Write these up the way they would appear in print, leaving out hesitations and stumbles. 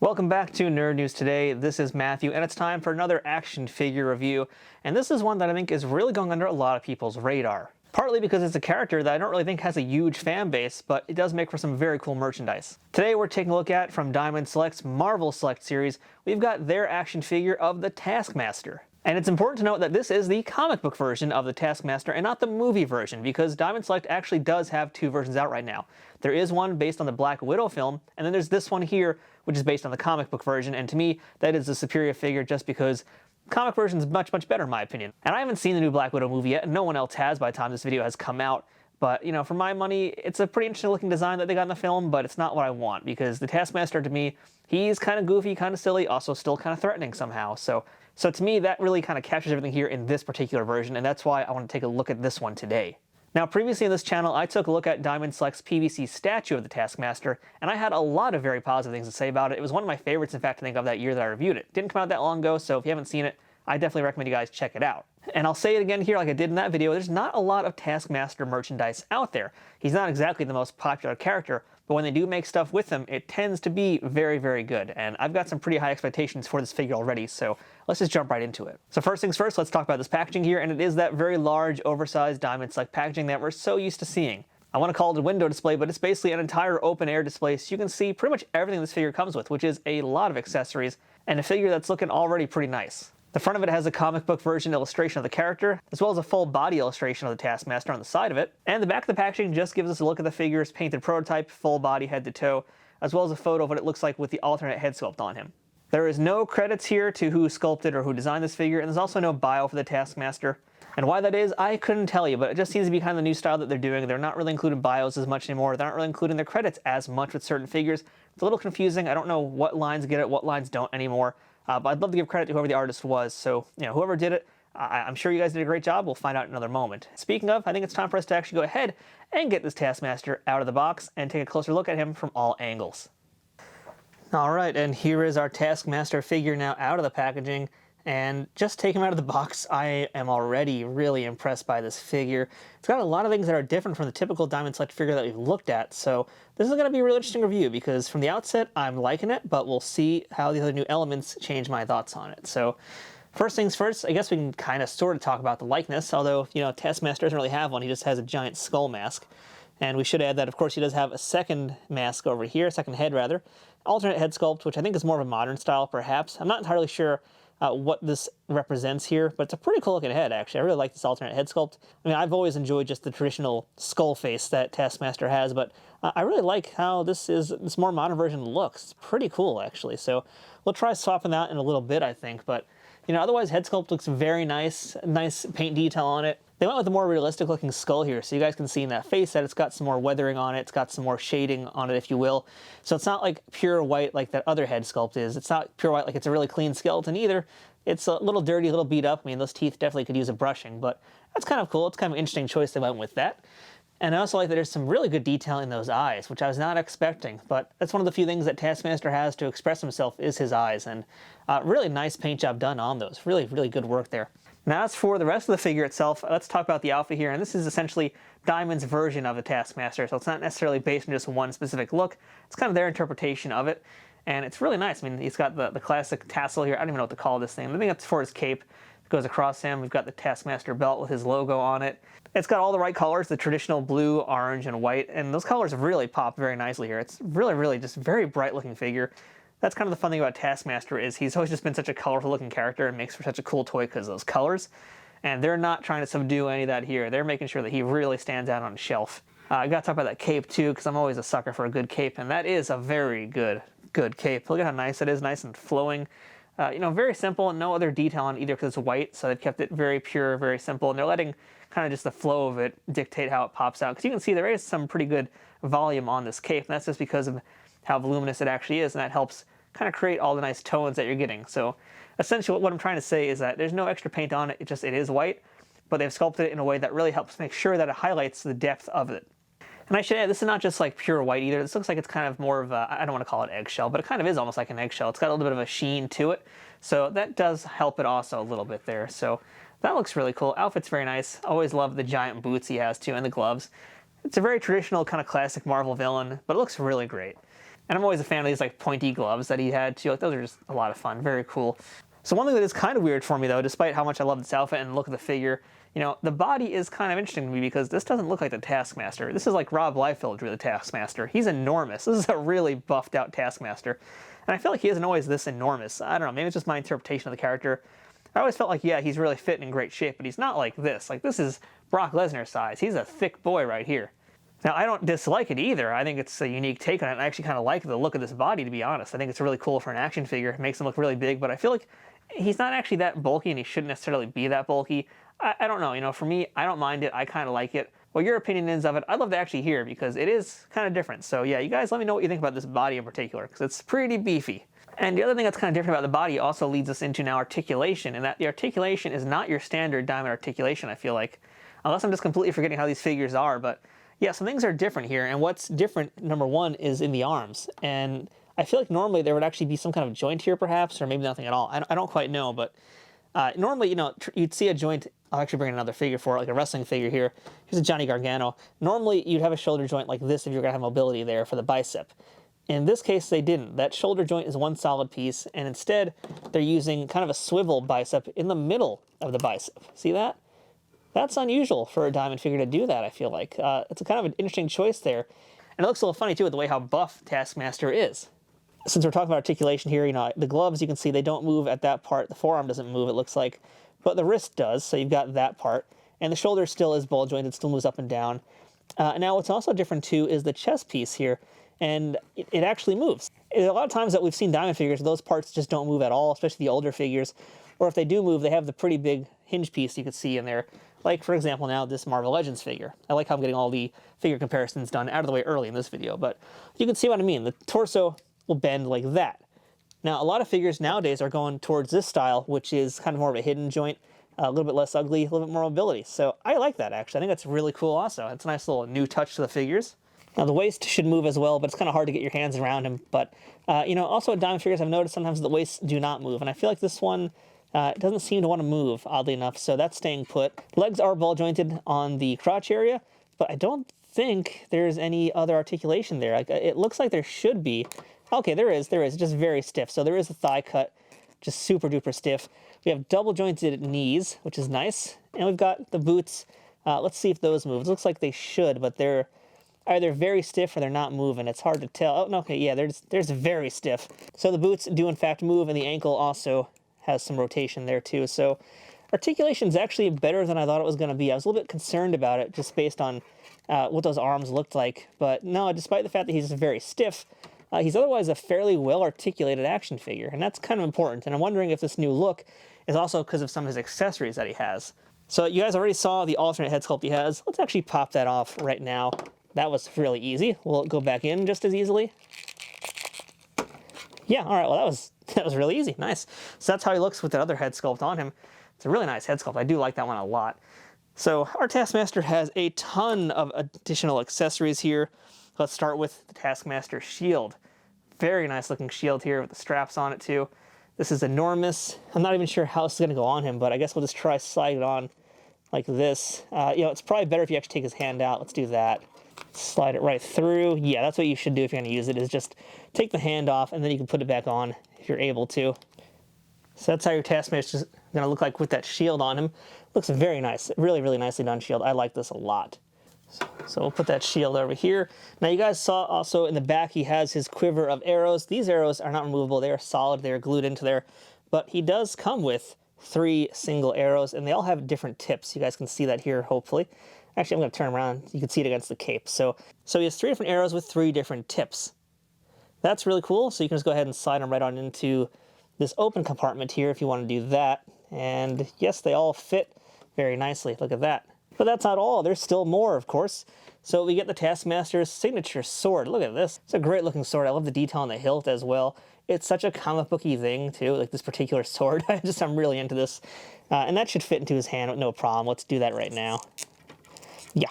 Welcome back to Nerd News Today. This is Matthew, and it's time for another action figure review. And this is one that I think is really going under a lot of people's radar. Partly because it's a character that I don't really think has a huge fan base, but it does make for some very cool merchandise. Today we're taking a look at, from Diamond Select's Marvel Select series, we've got their action figure of the Taskmaster. And it's important to note that this is the comic book version of the Taskmaster and not the movie version, because Diamond Select actually does have two versions out right now. There is one based on the Black Widow film, and then there's this one here, which is based on the comic book version, and to me, that is the superior figure just because the comic version is much, much better in my opinion. And I haven't seen the new Black Widow movie yet, and no one else has by the time this video has come out. But, you know, for my money, it's a pretty interesting looking design that they got in the film, but it's not what I want, because the Taskmaster, to me, he's kind of goofy, kind of silly, also still kind of threatening somehow. So to me, that really kind of captures everything here in this particular version, and that's why I want to take a look at this one today. Now, previously in this channel, I took a look at Diamond Select's PVC statue of the Taskmaster, and I had a lot of very positive things to say about it. It was one of my favorites, in fact, I think, of that year that I reviewed it. Didn't come out that long ago, so if you haven't seen it, I definitely recommend you guys check it out. And I'll say it again here like I did in that video, there's not a lot of Taskmaster merchandise out there. He's not exactly the most popular character, but when they do make stuff with him, it tends to be very, very good. And I've got some pretty high expectations for this figure already, so let's just jump right into it. So first things first, let's talk about this packaging here, and it is that very large, oversized Diamond Select packaging that we're so used to seeing. I want to call it a window display, but it's basically an entire open-air display, so you can see pretty much everything this figure comes with, which is a lot of accessories, and a figure that's looking already pretty nice. The front of it has a comic book version illustration of the character, as well as a full body illustration of the Taskmaster on the side of it. And the back of the packaging just gives us a look at the figure's painted prototype, full body head to toe, as well as a photo of what it looks like with the alternate head sculpt on him. There is no credits here to who sculpted or who designed this figure, and there's also no bio for the Taskmaster. And why that is, I couldn't tell you, but it just seems to be kind of the new style that they're doing. They're not really including bios as much anymore. They're not really including their credits as much with certain figures. It's a little confusing. I don't know what lines get it, what lines don't anymore. But I'd love to give credit to whoever the artist was, so, you know, whoever did it, I'm sure you guys did a great job. We'll find out in another moment. Speaking of, I think it's time for us to actually go ahead and get this Taskmaster out of the box and take a closer look at him from all angles. Alright, and here is our Taskmaster figure now out of the packaging, and just take him out of the box, I am already really impressed by this figure. It's got a lot of things that are different from the typical Diamond Select figure that we've looked at, so this is going to be a really interesting review, because from the outset, I'm liking it, but we'll see how the other new elements change my thoughts on it. So, first things first, I guess we can kind of sort of talk about the likeness, although, you know, Taskmaster doesn't really have one, he just has a giant skull mask. And we should add that, of course, he does have a second mask over here, second head rather, alternate head sculpt, which I think is more of a modern style, perhaps. I'm not entirely sure what this represents here, but it's a pretty cool looking head, actually. I really like this alternate head sculpt. I mean, I've always enjoyed just the traditional skull face that Taskmaster has, but I really like how this more modern version looks. It's pretty cool, actually. So we'll try swapping that in a little bit, I think, but you know, otherwise head sculpt looks very nice, nice paint detail on it. They went with a more realistic looking skull here, so you guys can see in that face that it's got some more weathering on it, it's got some more shading on it, if you will. So it's not like pure white like that other head sculpt is. It's not pure white like it's a really clean skeleton either. It's a little dirty, a little beat up. I mean, those teeth definitely could use a brushing, but that's kind of cool. It's kind of an interesting choice they went with that. And I also like that there's some really good detail in those eyes, which I was not expecting, but that's one of the few things that Taskmaster has to express himself is his eyes, and really nice paint job done on those. Really, really good work there. Now, as for the rest of the figure itself, let's talk about the outfit here, and this is essentially Diamond's version of the Taskmaster, so it's not necessarily based on just one specific look. It's kind of their interpretation of it, and it's really nice. I mean, he's got the classic tassel here. I don't even know what to call this thing. I think that's for his cape. It goes across him. We've got the Taskmaster belt with his logo on it. It's got all the right colors, the traditional blue, orange, and white, and those colors really pop very nicely here. It's really, really just a very bright looking figure. That's kind of the fun thing about Taskmaster is he's always just been such a colorful looking character and makes for such a cool toy because of those colors. And they're not trying to subdue any of that here. They're making sure that he really stands out on a shelf. I gotta talk about that cape too, because I'm always a sucker for a good cape, and that is a very good cape. Look at how nice it is, nice and flowing. You know, very simple, no other detail on it either because it's white, so they've kept it very pure, very simple, and they're letting kind of just the flow of it dictate how it pops out. Because you can see there is some pretty good volume on this cape, and that's just because of how voluminous it actually is, and that helps kind of create all the nice tones that you're getting. So essentially what I'm trying to say is that there's no extra paint on it, it is white, but they've sculpted it in a way that really helps make sure that it highlights the depth of it. And I should add, this is not just like pure white either. This looks like it's kind of more of a, I don't want to call it eggshell, but it kind of is almost like an eggshell. It's got a little bit of a sheen to it, so that does help it also a little bit there. So that looks really cool. Outfit's very nice. Always love the giant boots he has too, and the gloves. It's a very traditional kind of classic Marvel villain, but it looks really great. And I'm always a fan of these like pointy gloves that he had too. Like those are just a lot of fun, very cool. So one thing that is kind of weird for me though, despite how much I love this outfit and look at the figure, you know, the body is kind of interesting to me because this doesn't look like the Taskmaster. This is like Rob Liefeld drew the Taskmaster. He's enormous. This is a really buffed out Taskmaster. And I feel like he isn't always this enormous. I don't know, maybe it's just my interpretation of the character. I always felt like, yeah, he's really fit and in great shape, but he's not like this. Like this is Brock Lesnar size. He's a thick boy right here. Now, I don't dislike it either. I think it's a unique take on it. I actually kind of like the look of this body, to be honest. I think it's really cool for an action figure. It makes him look really big, but I feel like he's not actually that bulky, and he shouldn't necessarily be that bulky. I don't know. You know, for me, I don't mind it. I kind of like it. What your opinion is of it, I'd love to actually hear, because it is kind of different. So yeah, you guys let me know what you think about this body in particular, because it's pretty beefy. And the other thing that's kind of different about the body also leads us into now articulation, and that the articulation is not your standard diamond articulation, I feel like. Unless I'm just completely forgetting how these figures are, but yeah, some things are different here, and what's different, number one, is in the arms. And I feel like normally there would actually be some kind of joint here, perhaps, or maybe nothing at all. I don't quite know, but normally, you know, you'd see a joint. I'll actually bring another figure for it, like a wrestling figure here. Here's a Johnny Gargano. Normally, you'd have a shoulder joint like this if you're going to have mobility there for the bicep. In this case, they didn't. That shoulder joint is one solid piece, and instead, they're using kind of a swivel bicep in the middle of the bicep. See that? That's unusual for a diamond figure to do that, I feel like. It's a kind of an interesting choice there. And it looks a little funny, too, with the way how buff Taskmaster is. Since we're talking about articulation here, you know, the gloves, you can see they don't move at that part. The forearm doesn't move, it looks like. But the wrist does, so you've got that part. And the shoulder still is ball jointed, still moves up and down. Now, what's also different, too, is the chest piece here. And it actually moves. A lot of times that we've seen diamond figures, those parts just don't move at all, especially the older figures. Or if they do move, they have the pretty big hinge piece you can see in there. Like, for example, now this Marvel Legends figure. I like how I'm getting all the figure comparisons done out of the way early in this video, but you can see what I mean. The torso will bend like that. Now, a lot of figures nowadays are going towards this style, which is kind of more of a hidden joint, a little bit less ugly, a little bit more mobility. So I like that, actually. I think that's really cool also. It's a nice little new touch to the figures. Now, the waist should move as well, but it's kind of hard to get your hands around him. But, you know, also with diamond figures, I've noticed sometimes the waists do not move, and I feel like this one it doesn't seem to want to move, oddly enough, so that's staying put. Legs are ball jointed on the crotch area, but I don't think there's any other articulation there. Like, it looks like there should be. Okay, there is, just very stiff. So there is a thigh cut, just super duper stiff. We have double jointed knees, which is nice, and we've got the boots. Let's see if those move. It looks like they should, but they're either very stiff or they're not moving. It's hard to tell. Oh, no, okay, yeah, there's very stiff. So the boots do in fact move, and the ankle also has some rotation there too. So articulation is actually better than I thought it was going to be. I was a little bit concerned about it just based on what those arms looked like. But no, despite the fact that he's very stiff, he's otherwise a fairly well-articulated action figure, and that's kind of important. And I'm wondering if this new look is also because of some of his accessories that he has. So you guys already saw the alternate head sculpt he has. Let's actually pop that off right now. That was really easy. Will it go back in just as easily? Yeah, all right, well, that was really easy. Nice. So that's how he looks with that other head sculpt on him. It's a really nice head sculpt. I do like that one a lot. So our Taskmaster has a ton of additional accessories here. Let's start with the Taskmaster shield. Very nice looking shield here with the straps on it too. This is enormous. I'm not even sure how this is going to go on him, but I guess we'll just try slide it on like this. You know, it's probably better if you actually take his hand out. Let's do that. Slide it right through. Yeah, that's what you should do if you're going to use it, is just take the hand off, and then you can put it back on if you're able to. So that's how your Taskmaster is going to look like with that shield on him. Looks very nice. Really, really nicely done shield. I like this a lot. So we'll put that shield over here. Now you guys saw also in the back he has his quiver of arrows. These arrows are not removable. They are solid. They are glued into there. But he does come with 3 single arrows, and they all have different tips. You guys can see that here, hopefully. Actually, I'm going to turn around. You can see it against the cape. So he has 3 different arrows with 3 different tips. That's really cool. So you can just go ahead and slide them right on into this open compartment here if you want to do that. And yes, they all fit very nicely. Look at that. But that's not all. There's still more, of course. So we get the Taskmaster's signature sword. Look at this. It's a great looking sword. I love the detail on the hilt as well. It's such a comic booky thing too, like this particular sword. I'm really into this. And that should fit into his hand with no problem. Let's do that right now. Yeah,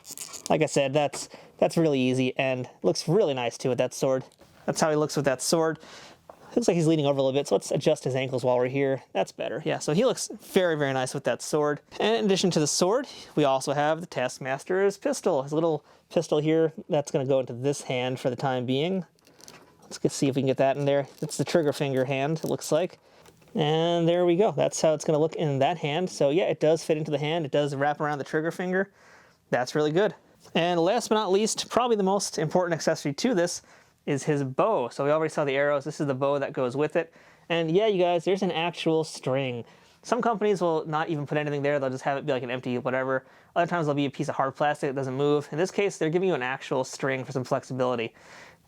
like I said, that's really easy and looks really nice too with that sword. That's how he looks with that sword. Looks like he's leaning over a little bit, so let's adjust his ankles while we're here. That's better. Yeah, so he looks very, very nice with that sword. And in addition to the sword, we also have the Taskmaster's pistol. His little pistol here, that's going to go into this hand for the time being. Let's see if we can get that in there. It's the trigger finger hand, it looks like. And there we go. That's how it's going to look in that hand. So yeah, it does fit into the hand. It does wrap around the trigger finger. That's really good. And last but not least, probably the most important accessory to this is his bow. So we already saw the arrows. This is the bow that goes with it. And yeah, you guys, there's an actual string. Some companies will not even put anything there. They'll just have it be like an empty whatever. Other times there'll be a piece of hard plastic that doesn't move. In this case, they're giving you an actual string for some flexibility.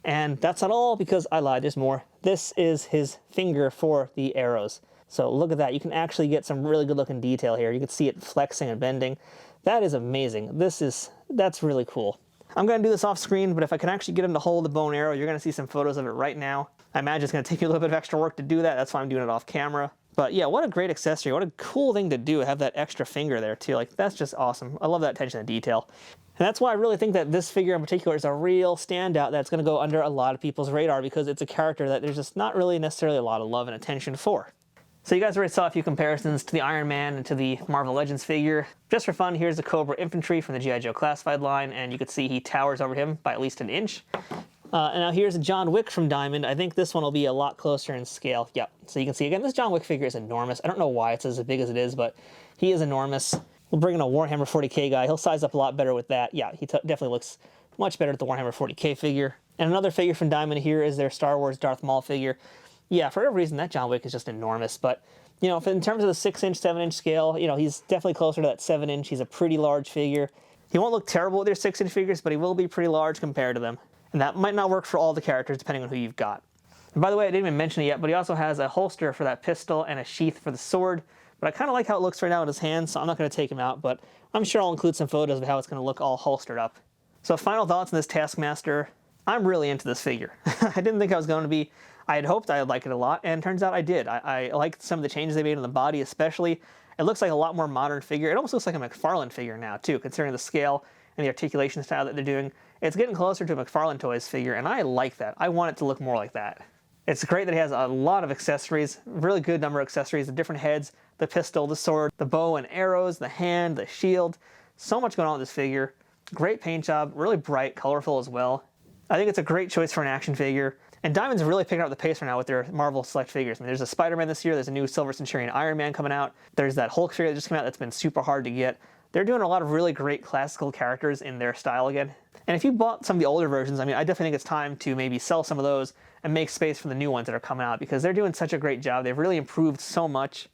And that's not all, because I lied, there's more. This is his finger for the arrows. So look at that. You can actually get some really good looking detail here. You can see it flexing and bending. That is amazing. That's really cool. I'm going to do this off screen, but if I can actually get him to hold the bow and arrow, you're going to see some photos of it right now. I imagine it's going to take you a little bit of extra work to do that. That's why I'm doing it off camera. But yeah, what a great accessory. What a cool thing to do, have that extra finger there too. Like, that's just awesome. I love that attention to detail. And that's why I really think that this figure in particular is a real standout that's going to go under a lot of people's radar, because it's a character that there's just not really necessarily a lot of love and attention for. So you guys already saw a few comparisons to the Iron Man and to the Marvel Legends figure. Just for fun, here's the Cobra Infantry from the G.I. Joe Classified line, and you can see he towers over him by at least an inch. And now here's a John Wick from Diamond. I think this one will be a lot closer in scale. Yep, so you can see again, this John Wick figure is enormous. I don't know why it's as big as it is, but he is enormous. We'll bring in a Warhammer 40k guy. He'll size up a lot better with that. Yeah, he definitely looks much better with the Warhammer 40k figure. And another figure from Diamond here is their Star Wars Darth Maul figure. Yeah, for whatever reason, that John Wick is just enormous. But, you know, in terms of the 6-inch, 7-inch scale, you know, he's definitely closer to that 7-inch. He's a pretty large figure. He won't look terrible with their 6-inch figures, but he will be pretty large compared to them. And that might not work for all the characters, depending on who you've got. And by the way, I didn't even mention it yet, but he also has a holster for that pistol and a sheath for the sword. But I kind of like how it looks right now in his hands, so I'm not going to take him out, but I'm sure I'll include some photos of how it's going to look all holstered up. So final thoughts on this Taskmaster. I'm really into this figure. I didn't think I was going to be. I had hoped I would like it a lot, and it turns out I did. I liked some of the changes they made on the body especially. It looks like a lot more modern figure. It almost looks like a McFarlane figure now too, considering the scale and the articulation style that they're doing. It's getting closer to a McFarlane Toys figure, and I like that. I want it to look more like that. It's great that he has a lot of accessories, really good number of accessories, the different heads, the pistol, the sword, the bow and arrows, the hand, the shield. So much going on with this figure. Great paint job, really bright, colorful as well. I think it's a great choice for an action figure. And Diamond's really picking up the pace right now with their Marvel Select figures. I mean, there's a Spider-Man this year, there's a new Silver Centurion Iron Man coming out, there's that Hulk figure that just came out that's been super hard to get. They're doing a lot of really great classical characters in their style again. And if you bought some of the older versions, I mean, I definitely think it's time to maybe sell some of those and make space for the new ones that are coming out, because they're doing such a great job. They've really improved so much.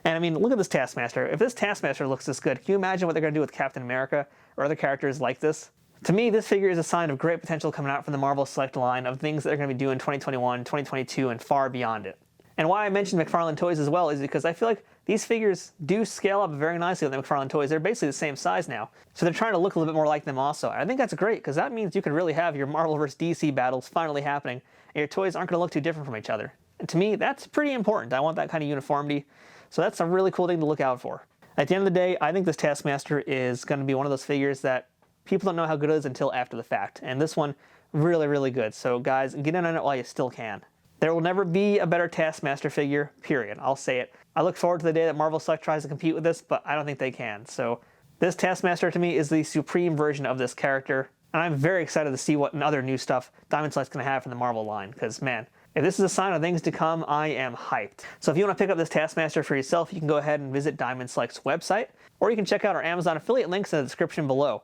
And I mean, look at this Taskmaster. If this Taskmaster looks this good, can you imagine what they're going to do with Captain America or other characters like this? To me, this figure is a sign of great potential coming out from the Marvel Select line of things that they're going to be doing 2021, 2022, and far beyond it. And why I mentioned McFarlane Toys as well is because I feel like these figures do scale up very nicely with the McFarlane Toys. They're basically the same size now. So they're trying to look a little bit more like them also. And I think that's great, because that means you can really have your Marvel vs. DC battles finally happening, and your toys aren't going to look too different from each other. And to me, that's pretty important. I want that kind of uniformity. So that's a really cool thing to look out for. At the end of the day, I think this Taskmaster is going to be one of those figures that people don't know how good it is until after the fact. And this one, really, really good. So guys, get in on it while you still can. There will never be a better Taskmaster figure, period. I'll say it. I look forward to the day that Marvel Select tries to compete with this, but I don't think they can. So this Taskmaster to me is the supreme version of this character. And I'm very excited to see what other new stuff Diamond Select's going to have from the Marvel line. Because, man, if this is a sign of things to come, I am hyped. So if you want to pick up this Taskmaster for yourself, you can go ahead and visit Diamond Select's website. Or you can check out our Amazon affiliate links in the description below.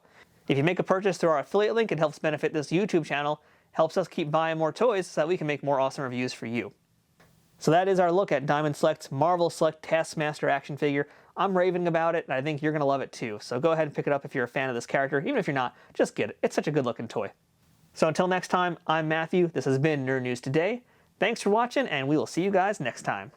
If you make a purchase through our affiliate link, it helps benefit this YouTube channel, helps us keep buying more toys so that we can make more awesome reviews for you. So that is our look at Diamond Select's Marvel Select Taskmaster action figure. I'm raving about it, and I think you're going to love it too. So go ahead and pick it up if you're a fan of this character. Even if you're not, just get it. It's such a good looking toy. So until next time, I'm Matthew. This has been Nerd News Today. Thanks for watching, and we will see you guys next time.